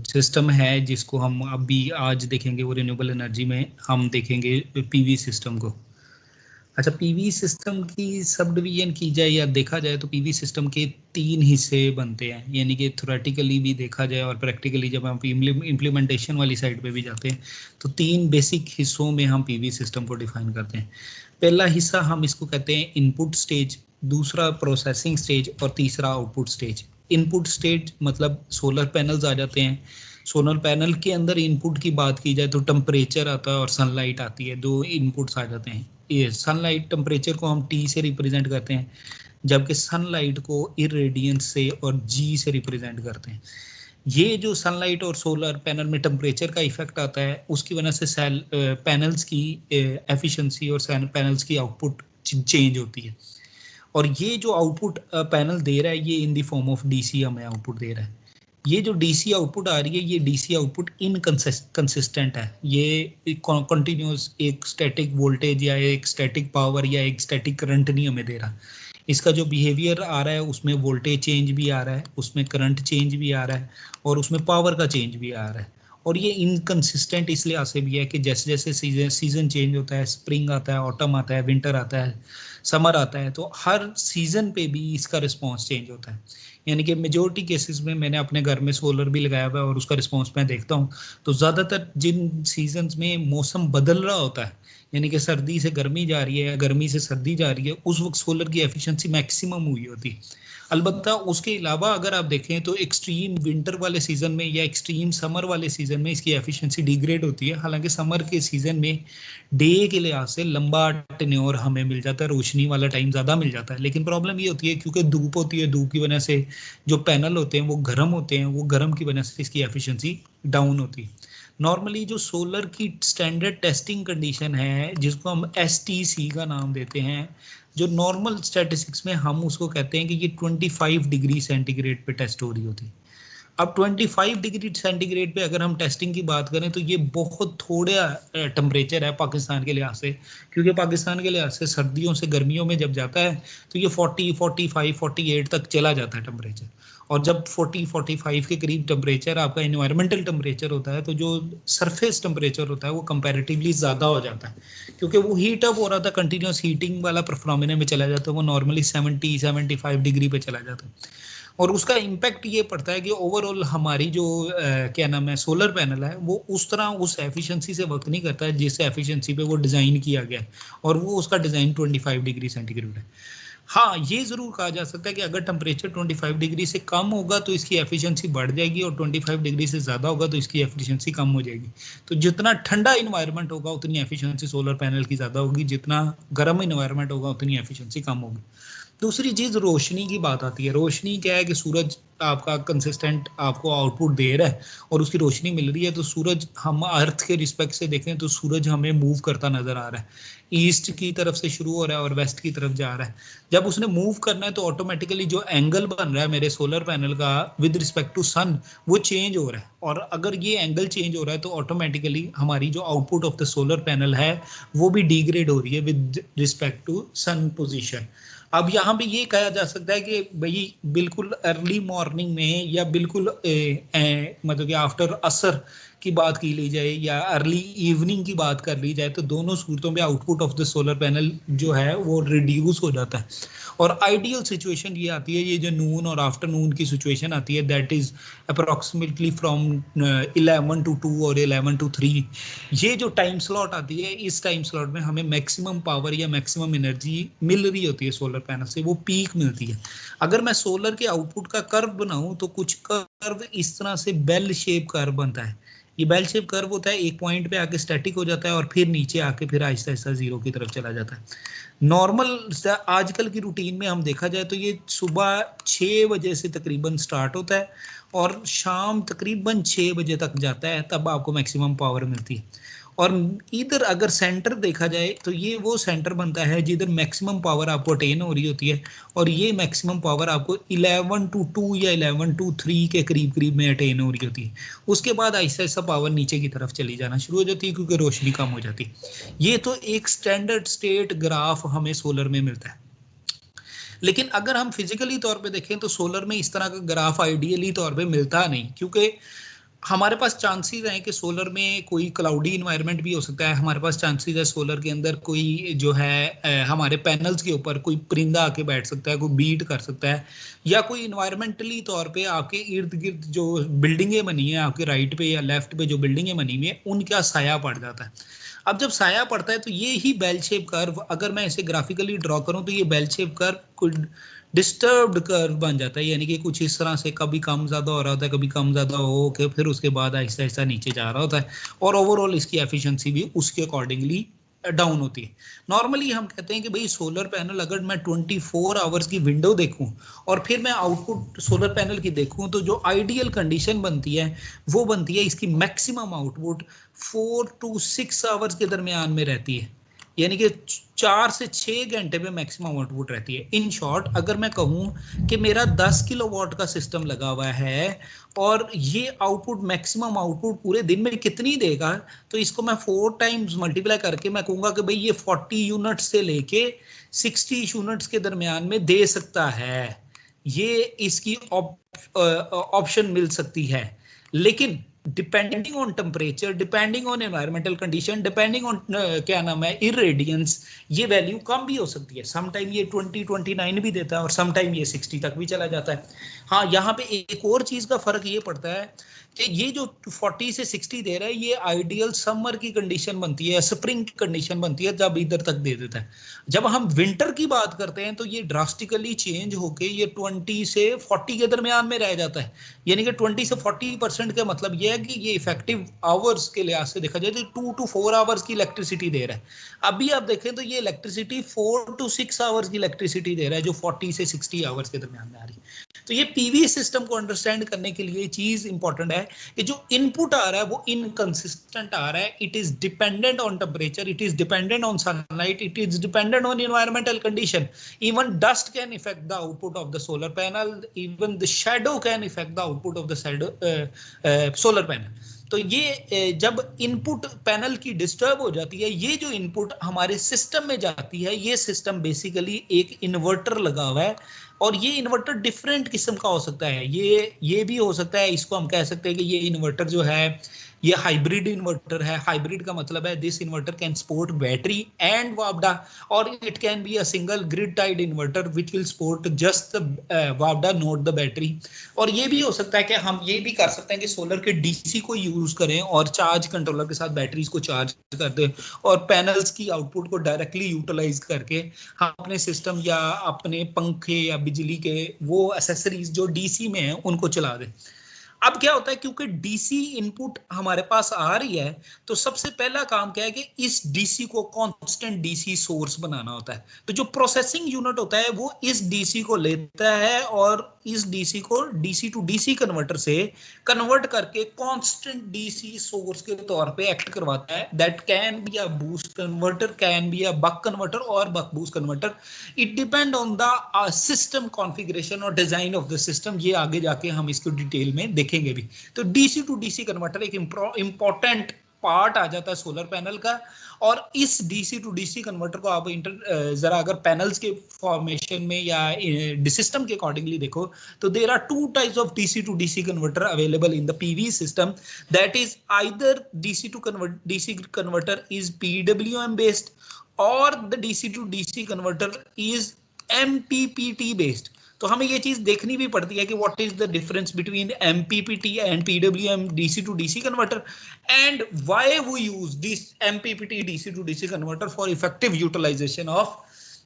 System है जिसको हम अभी आज देखेंगे, वो रिन्यूएबल एनर्जी में हम देखेंगे पीवी सिस्टम को। अच्छा, पीवी सिस्टम की सब डिवीजन की जाए या देखा जाए तो पीवी सिस्टम के 3 हिस्से बनते हैं, यानी कि थ्योरेटिकली भी देखा जाए और प्रैक्टिकली जब हम इम्प्लीमेंटेशन वाली साइड पे भी जाते हैं तो 3 बेसिक हिस्सों में हम पीवी सिस्टम को डिफाइन करते हैं। पहला हिस्सा हम इसको कहते हैं इनपुट स्टेज, दूसरा प्रोसेसिंग स्टेज और तीसरा आउटपुट स्टेज। इनपुट स्टेज मतलब सोलर पैनल्स आ जाते हैं। सोलर पैनल के अंदर इनपुट की बात की जाए तो टेम्परेचर आता है और सनलाइट आती है, दो इनपुट्स आ जाते हैं। ये सनलाइट टेम्परेचर को हम टी से रिप्रेजेंट करते हैं, जबकि सनलाइट को इरेडियंस से और जी से रिप्रेजेंट करते हैं। ये जो सनलाइट और सोलर पैनल में टेम्परेचर का इफेक्ट आता है, उसकी वजह से सेल पैनल्स की एफिशिएंसी और पैनल्स की आउटपुट चेंज होती है। और ये जो आउटपुट पैनल दे रहा है, ये in the form of DC हमें आउटपुट दे रहा है। ये जो डीसी आउटपुट आ रही है, ये डीसी आउटपुट इनकंसिस्टेंट है। ये कंटिन्यूस एक स्टैटिक वोल्टेज या एक स्टैटिक पावर या एक स्टैटिक करंट नहीं हमें दे रहा। इसका जो बिहेवियर आ रहा है उसमें वोल्टेज चेंज भी आ रहा है, उसमें करंट चेंज भी आ रहा है और उसमें पावर का चेंज भी आ रहा है। और ये इनकंसिस्टेंट इसलिए आसे भी है कि जैसे जैसे सीजन चेंज होता है, स्प्रिंग आता है, ऑटम आता है, विंटर आता है, समर आता है, तो हर सीजन पे भी इसका रिस्पॉन्स चेंज होता है। यानी कि मेजोरिटी केसेस में मैंने अपने घर में सोलर भी लगाया हुआ है और उसका रिस्पॉन्स मैं देखता हूँ, तो ज़्यादातर जिन सीजन्स में मौसम बदल रहा होता है, यानी कि सर्दी से गर्मी जा रही है या गर्मी से सर्दी जा रही है, उस वक्त सोलर की एफिशिएंसी मैक्सिमम हुई होती है। अलबत्ता उसके अलावा अगर आप देखें तो एक्सट्रीम विंटर वाले सीजन में या एक्सट्रीम समर वाले सीजन में इसकी एफिशिएंसी डिग्रेड होती है। हालांकि समर के सीजन में डे के लिहाज से लंबा टेन्योर हमें मिल जाता है, रोशनी वाला टाइम ज़्यादा मिल जाता है। लेकिन प्रॉब्लम ये होती है क्योंकि धूप होती है, धूप की वजह से जो पैनल होते हैं वो गर्म होते हैं, वो गर्म की वजह से इसकी एफिशिएंसी डाउन होती है। नॉर्मली जो सोलर की स्टैंडर्ड टेस्टिंग कंडीशन है, जिसको हम STC का नाम देते हैं, जो नॉर्मल स्टैटिस्टिक्स में हम उसको कहते हैं कि ये 25 डिग्री सेंटीग्रेड पे टेस्ट हो रही होती है। अब 25 डिग्री सेंटीग्रेड पे अगर हम टेस्टिंग की बात करें तो ये बहुत थोड़ा टेम्परेचर है पाकिस्तान के लिहाज से, क्योंकि पाकिस्तान के लिहाज से सर्दियों से गर्मियों में जब जाता है तो ये 40, 45, 48 तक चला जाता है टेम्परेचर। और जब 40, 45 के करीब टेम्परेचर आपका इन्वायरमेंटल टेम्परेचर होता है, तो जो सरफेस टेम्परेचर होता है वो कंपैरेटिवली ज़्यादा हो जाता है, क्योंकि वो हीट अप हो रहा था, कंटिन्यूस हीटिंग वाला फिनोमेना में चला जाता है, वो नॉर्मली 70, 75 डिग्री पे चला जाता है। और उसका इम्पैक्ट ये पड़ता है कि ओवरऑल हमारी जो क्या नाम है सोलर पैनल है, वो उस तरह उस एफिशिएंसी से वर्क नहीं करता है जिस एफिशिएंसी पे वो डिज़ाइन किया गया है, और वो उसका डिज़ाइन 25 डिग्री सेंटीग्रेड है। हाँ, ये ज़रूर कहा जा सकता है कि अगर टेम्परेचर 25 डिग्री से कम होगा तो इसकी एफिशिएंसी बढ़ जाएगी, और 25 डिग्री से ज़्यादा होगा तो इसकी एफिशिएंसी कम हो जाएगी। तो जितना ठंडा इन्वायरमेंट होगा उतनी एफिशिएंसी सोलर पैनल की ज़्यादा होगी, जितना गर्म इन्वायरमेंट होगा उतनी एफिशिएंसी कम होगी। दूसरी चीज़ रोशनी की बात आती है। रोशनी क्या है कि सूरज आपका कंसिस्टेंट आपको आउटपुट दे रहा है और उसकी रोशनी मिल रही है, तो सूरज हम अर्थ के रिस्पेक्ट से देखें तो सूरज हमें मूव करता नज़र आ रहा है, ईस्ट की तरफ से शुरू हो रहा है और वेस्ट की तरफ जा रहा है। जब उसने मूव करना है तो ऑटोमेटिकली जो एंगल बन रहा है मेरे सोलर पैनल का विद रिस्पेक्ट टू सन, वो चेंज हो रहा है। और अगर ये एंगल चेंज हो रहा है तो ऑटोमेटिकली हमारी जो output of the solar panel है वो भी डिग्रेड हो रही है with respect to sun position. अब यहाँ पे ये कहा जा सकता है कि भाई बिल्कुल अर्ली मॉर्निंग में या बिल्कुल मतलब कि आफ्टर असर की बात की ली जाए या अर्ली इवनिंग की बात कर ली जाए, तो दोनों सूरतों में output of the solar panel जो है वो रिड्यूस हो जाता है। और आइडियल सिचुएशन ये आती है, ये जो नून और आफ्टरनून की सिचुएशन आती है, that is approximately from 11 to 2 और 11 to 3। ये जो टाइम स्लॉट आती है, इस टाइम स्लॉट में हमें मैक्सिमम पावर या मैक्सिमम एनर्जी मिल रही होती है सोलर पैनल से, वो पीक मिलती है। अगर मैं सोलर के आउटपुट का कर्व बनाऊं तो कुछ कर्व इस तरह से बेल शेप कर्व बनता है। ये बेल शेप कर्व होता है, एक पॉइंट पे आके स्टैटिक हो जाता है और फिर नीचे आके फिर आहिस्ता आहिस्ता जीरो की तरफ चला जाता है। नॉर्मल आजकल की रूटीन में हम देखा जाए तो ये सुबह 6 बजे से तकरीबन स्टार्ट होता है और शाम तकरीबन 6 बजे तक जाता है, तब आपको मैक्सिमम पावर मिलती है। और इधर अगर सेंटर देखा जाए तो ये वो सेंटर बनता है जिधर मैक्सिमम पावर आपको अटेन हो रही होती है, और ये मैक्सिमम पावर आपको 11 to 2 या 11 to 3 के करीब करीब में अटेन हो रही होती है। उसके बाद ऐसा ऐसा पावर नीचे की तरफ चली जाना शुरू हो जाती है क्योंकि रोशनी कम हो जाती है। ये तो एक स्टैंडर्ड स्टेट ग्राफ हमें सोलर में मिलता है। लेकिन अगर हम फिजिकली तौर पे देखें तो सोलर में इस तरह का ग्राफ आइडियली तौर पे मिलता नहीं, क्योंकि हमारे पास चांसेस हैं कि सोलर में कोई क्लाउडी इन्वायरमेंट भी हो सकता है, हमारे पास चांसेस है सोलर के अंदर कोई जो है हमारे पैनल्स के ऊपर कोई परिंदा आके बैठ सकता है, कोई बीट कर सकता है, या कोई इन्वायरमेंटली तौर पे आपके इर्द गिर्द जो बिल्डिंगें बनी है आपके राइट पे या लेफ्ट पे जो बिल्डिंगें बनी हुई है उनका साया पड़ जाता है। अब जब साया पड़ता है तो ये ही बेल शेप कर्व, अगर मैं इसे ग्राफिकली ड्रॉ करूं तो ये बेल शेप कर्व कुछ डिस्टर्ब्ड कर्व बन जाता है, यानी कि कुछ इस तरह से कभी कम ज्यादा हो रहा होता है, कभी कम ज्यादा हो के फिर उसके बाद आहिस्ता आहिस्ता नीचे जा रहा होता है, और ओवरऑल इसकी एफिशिएंसी भी उसके अकॉर्डिंगली डाउन होती है। नॉर्मली हम कहते हैं कि भाई सोलर पैनल अगर मैं 24 आवर्स की विंडो देखूं और फिर मैं आउटपुट सोलर पैनल की देखूं तो जो आइडियल कंडीशन बनती है वो बनती है इसकी मैक्सिमम आउटपुट 4 to 6 आवर्स के दरमियान में रहती है, यानी कि 4 से 6 घंटे में मैक्सिमम आउटपुट रहती है। इन शॉर्ट अगर मैं कहूं कि मेरा 10 किलोवाट का सिस्टम लगा हुआ है और ये आउटपुट मैक्सिमम आउटपुट पूरे दिन में कितनी देगा, तो इसको मैं 4 टाइम्स मल्टीप्लाई करके मैं कहूंगा कि भाई ये 40 यूनिट से लेके 60 यूनिट्स के दरमियान में दे सकता है, ये इसकी ऑप्शन मिल सकती है। लेकिन depending on temperature, depending on environmental condition, depending on क्या नाम है इरेडियंस, ये वैल्यू कम भी हो सकती है। सम टाइम ये 20-29 भी देता है और सम टाइम ये 60 तक भी चला जाता है। हाँ, यहाँ पे एक और चीज का फर्क ये पड़ता है कि ये जो 40 से 60 दे रहा है ये आइडियल समर की कंडीशन बनती है, स्प्रिंग की कंडीशन बनती है जब इधर तक दे देता है। जब हम विंटर की बात करते हैं तो ये ड्रास्टिकली चेंज होके ये 20 से 40 के दरमियान में रह जाता है, यानी कि 20 से 40% का मतलब ये है कि ये इफेक्टिव आवर्स के लिहाज से देखा जाए तो 2 to 4 आवर्स की इलेक्ट्रिसिटी दे रहा है। अभी आप देखें तो ये इलेक्ट्रिसिटी 4 to 6 आवर्स की इलेक्ट्रिसिटी दे रहा है जो 40 से 60 आवर्स के दरमियान में आ रही है। तो ये पीवी सिस्टम को अंडरस्टैंड करने के लिए चीज इंपॉर्टेंट है कि जो इनपुट आ रहा है वो इनकंसिस्टेंट आ रहा है, it is dependent on temperature, it is dependent on sunlight, it is dependent on environmental condition. Even dust can affect the output of the solar panel, even the shadow can affect the output of the solar panel. तो ये जब input panel की disturb हो जाती है, ये जो input हमारे सिस्टम में जाती है, ये सिस्टम बेसिकली एक इन्वर्टर लगा हुआ है, और ये इन्वर्टर डिफरेंट किस्म का हो सकता है। ये भी हो सकता है, इसको हम कह सकते हैं कि ये इन्वर्टर जो है ये हाइब्रिड इन्वर्टर है। हाइब्रिड का मतलब है this inverter can support battery and वापडा, और it can be a single grid tied inverter which will support just the वापडा नॉट द बैटरी। और ये भी हो सकता है कि हम ये भी कर सकते हैं कि सोलर के डीसी को यूज करें और चार्ज कंट्रोलर के साथ बैटरीज को चार्ज कर दें और पैनल्स की आउटपुट को डायरेक्टली यूटिलाइज करके हम अपने सिस्टम या अपने पंखे या बिजली के वो एसेसरीज जो डीसी में हैं उनको चला दें। अब क्या होता है, क्योंकि डीसी इनपुट हमारे पास आ रही है तो सबसे पहला काम क्या है कि इस डीसी को कांस्टेंट डीसी सोर्स बनाना होता है। तो जो प्रोसेसिंग यूनिट होता है वो इस डीसी को लेता है और इस डीसी को डीसी टू डीसी कन्वर्टर से कन्वर्ट करके कांस्टेंट डीसी सोर्स के तौर पे एक्ट करवाता है। That can be a boost converter, can be a buck converter और buck boost converter. It depend on the system configuration और डिजाइन ऑफ द सिस्टम। ये आगे जाके हम इसको डिटेल में देखेंगे भी। तो डीसी टू डीसी कन्वर्टर एक इंपॉर्टेंट पार्ट आ जाता है सोलर पैनल का, और इस डीसी टू डीसी कन्वर्टर को आप जरा अगर पैनल्स के फॉर्मेशन में या सिस्टम के अकॉर्डिंगली देखो तो there are two types of DC to DC converter available in the PV system. That is either DC to DC converter is PWM based और the DC to DC converter is MPPT based. तो हमें ये चीज देखनी भी पड़ती है कि what is the difference between MPPT and PWM DC to DC converter and why we use this MPPT DC to DC converter for effective utilisation of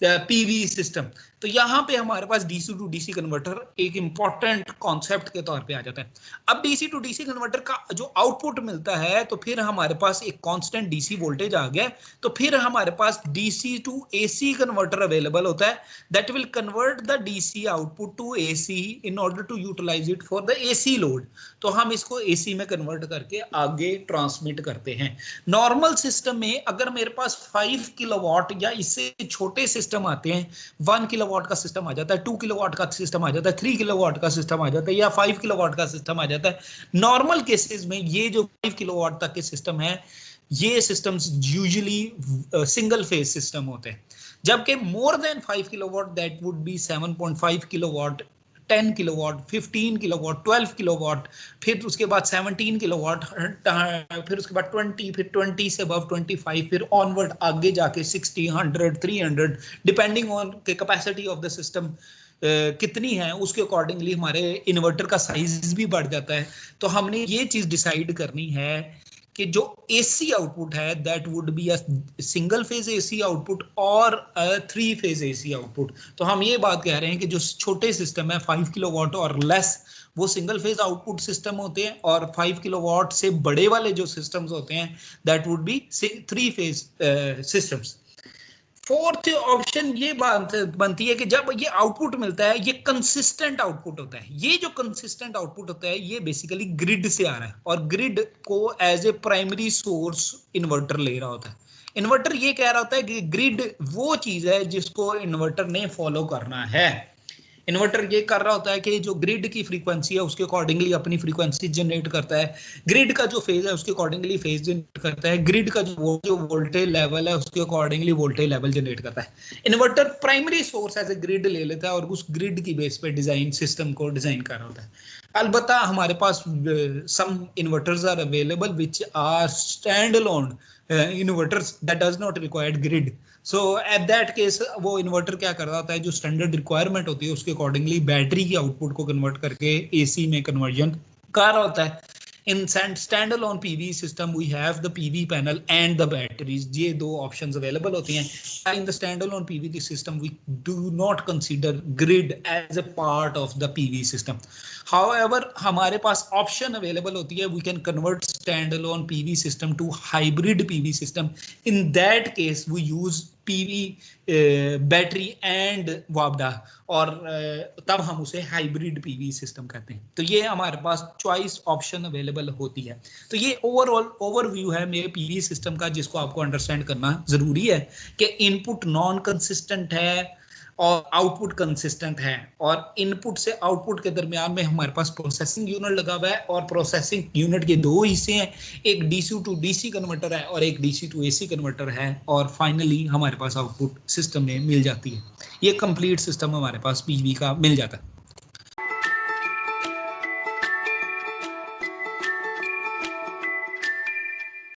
PV system. तो यहाँ पे हमारे पास डीसी टू डीसी कन्वर्टर एक important concept के तौर पे आ जाता है। अब डीसी टू डीसी कन्वर्टर का जो आउटपुट मिलता है तो फिर हमारे पास एक कांस्टेंट डीसी वोल्टेज आ गया, तो फिर हमारे पास DC to AC converter available होता है that will convert the DC output to AC in order to utilize it for the AC load. तो हम इसको एसी में कन्वर्ट करके आगे ट्रांसमिट करते हैं। नॉर्मल सिस्टम में अगर मेरे पास 5 किलोवाट या इससे छोटे सिस्टम आते हैं, 1 किलोवाट का सिस्टम आ जाता है, 2 किलोवाट का सिस्टम आ जाता है, 3 किलोवाट का सिस्टम आ जाता है या 5 किलोवाट का सिस्टम आ जाता है। नॉर्मल केसेस में ये जो 5 किलोवाट तक के सिस्टम है ये systems usually single phase system होते हैं, जबकि more than 5 kilowatt that would be 7.5 kilowatt 10 kilowatt, 15 kilowatt, 12 kilowatt, फिर उसके बाद 17 किलोवाट, फिर उसके बाद 20, फिर 20 से अबव 25, फिर ऑनवर्ड आगे जाके 60, 100, 300, depending on the capacity of the system कितनी है, उसके अकॉर्डिंगली हमारे इन्वर्टर का साइज भी बढ़ जाता है। तो हमने ये चीज डिसाइड करनी है कि जो एसी आउटपुट है that would be a single phase AC output और 3 फेज एसी आउटपुट। तो हम ये बात कह रहे हैं कि जो छोटे सिस्टम है 5 किलोवाट और लेस, वो सिंगल फेज आउटपुट सिस्टम होते हैं, और 5 किलोवाट से बड़े वाले जो सिस्टम्स होते हैं that would be 3 phase systems. Fourth option ये बात बनती है कि जब ये आउटपुट मिलता है ये कंसिस्टेंट आउटपुट होता है। ये जो कंसिस्टेंट आउटपुट होता है ये बेसिकली ग्रिड से आ रहा है, और ग्रिड को as a primary source inverter ले रहा होता है। इन्वर्टर ये कह रहा होता है कि ग्रिड वो चीज है जिसको इन्वर्टर ने फॉलो करना है। इन्वर्टर ये कर रहा होता है कि जो ग्रिड की फ्रीक्वेंसी है उसके अकॉर्डिंगली अपनी फ्रीक्वेंसी जनरेट करता है, ग्रिड का जो फेज है उसके अकॉर्डिंगली फेज जनरेट करता है, ग्रिड का जो वोल्टेज लेवल है उसके अकॉर्डिंगली वोल्टेज लेवल जनरेट करता है। Inverter primary source as a grid ले लेता है और उस ग्रिड की बेस पे डिजाइन सिस्टम को डिजाइन कर रहा होता है। अलबत्ता हमारे पास some inverters are available which are stand alone inverters that does not required grid. So at that case वो इन्वर्टर क्या कर रहा होता है, जो स्टैंडर्ड रिक्वायरमेंट होती है उसके अकॉर्डिंगली बैटरी की आउटपुट को कन्वर्ट करके एसी में कन्वर्जन कर रहा होता है। In standalone PV system, we have the PV panel and the batteries. ये दो options available होती हैं. In the standalone PV system, we do not consider grid as a part of the PV system. However, हमारे पास option available होती है. We can convert standalone PV system to hybrid PV system. In that case, we use PV battery and वापडा, और तब हम उसे hybrid PV system कहते हैं। तो ये हमारे पास चॉइस ऑप्शन अवेलेबल होती है। तो ये ओवरऑल ओवरव्यू है मेरे पीवी सिस्टम का, जिसको आपको अंडरस्टैंड करना जरूरी है कि इनपुट नॉन कंसिस्टेंट है और आउटपुट कंसिस्टेंट है, और इनपुट से आउटपुट के दरमियान में हमारे पास प्रोसेसिंग यूनिट लगा हुआ है, और प्रोसेसिंग यूनिट के दो हिस्से हैं, एक डीसी टू डीसी कन्वर्टर है और एक डीसी टू एसी कन्वर्टर है, और फाइनली हमारे पास आउटपुट सिस्टम में मिल जाती है। ये कंप्लीट सिस्टम हमारे पास पीवी का मिल जाता है।